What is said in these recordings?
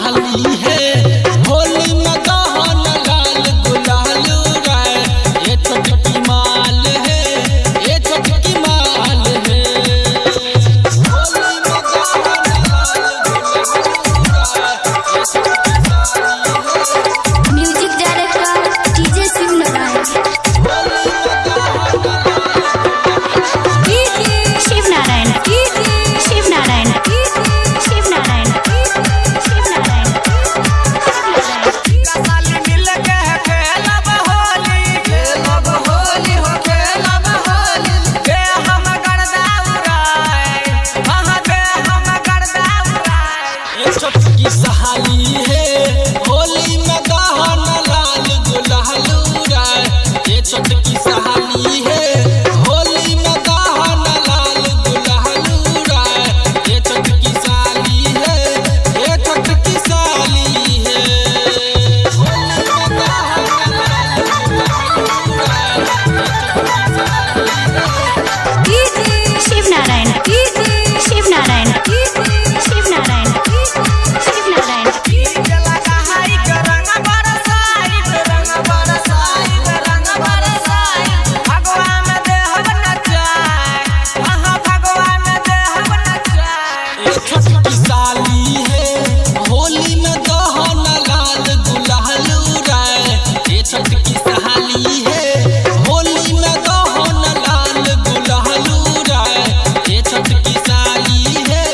साली है होली में दहन लाल गुलाल उड़ाए। ये छोटकी माल है, ये छोटकी माल है। होली में दहन लाल गुलाल उड़ाए। Music director DJ Shiv Narayan. Shiv Narayan, Shiv Narayan, Shiv Narayan, Shiv Narayan. साली मिल के खेलब होली, खेलब होली हो खेलब होली। दे हम गर्दा उड़ाए, हाँ दे हम गर्दा उड़ाए। ये छोटकी सहाली है होली में दहन लाल गुलाल उड़ाए। ये छोटकी सहाली है होली में दहन लाल गुलाल उड़ाए। ये छोटकी साली है, ये छोटकी साली है। होली में दहन लाल गुलाल उड़ाए। ये छोटकी साली है। शिव नारायण, शिव नारायण, शिव नारायण, शिव नारायण। चला कहाई के रंग बरसाई, रंग बरसाई, रंग बरसाई। भगवान में देहब नचाए, हाँ भगवान में देहब नचाए। ये छोटकी साली है होली में दहन लाल गुलाल उड़ाए। ये छोटकी सहाली है होली में दहन लाल गुलाल उड़ाए। ये छोटकी साली है,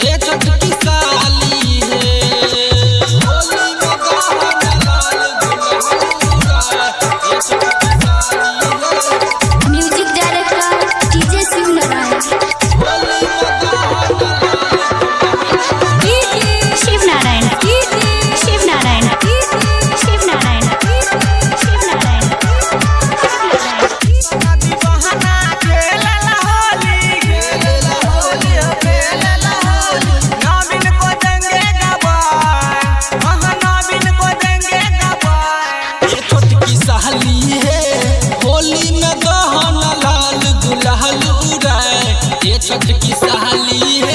ये छोटकी साली है। होली में दहन लाल गुलाल उड़ाए। ये छोटकी साली है। Music director DJ Shiv Narayan. Holi में दहन शिव नारायण, शिव नारायण, शिव नारायण, शिव नारायण। नदी बहाना खेलला होली, खेलला होली हो खेलला होली। नवीन को देंगे गवाए, हाँ नवीन को देंगे गवाए। ये छोटकी साली है होली में दहन लाल गुलाल उड़ाए। ये छोटकी साली है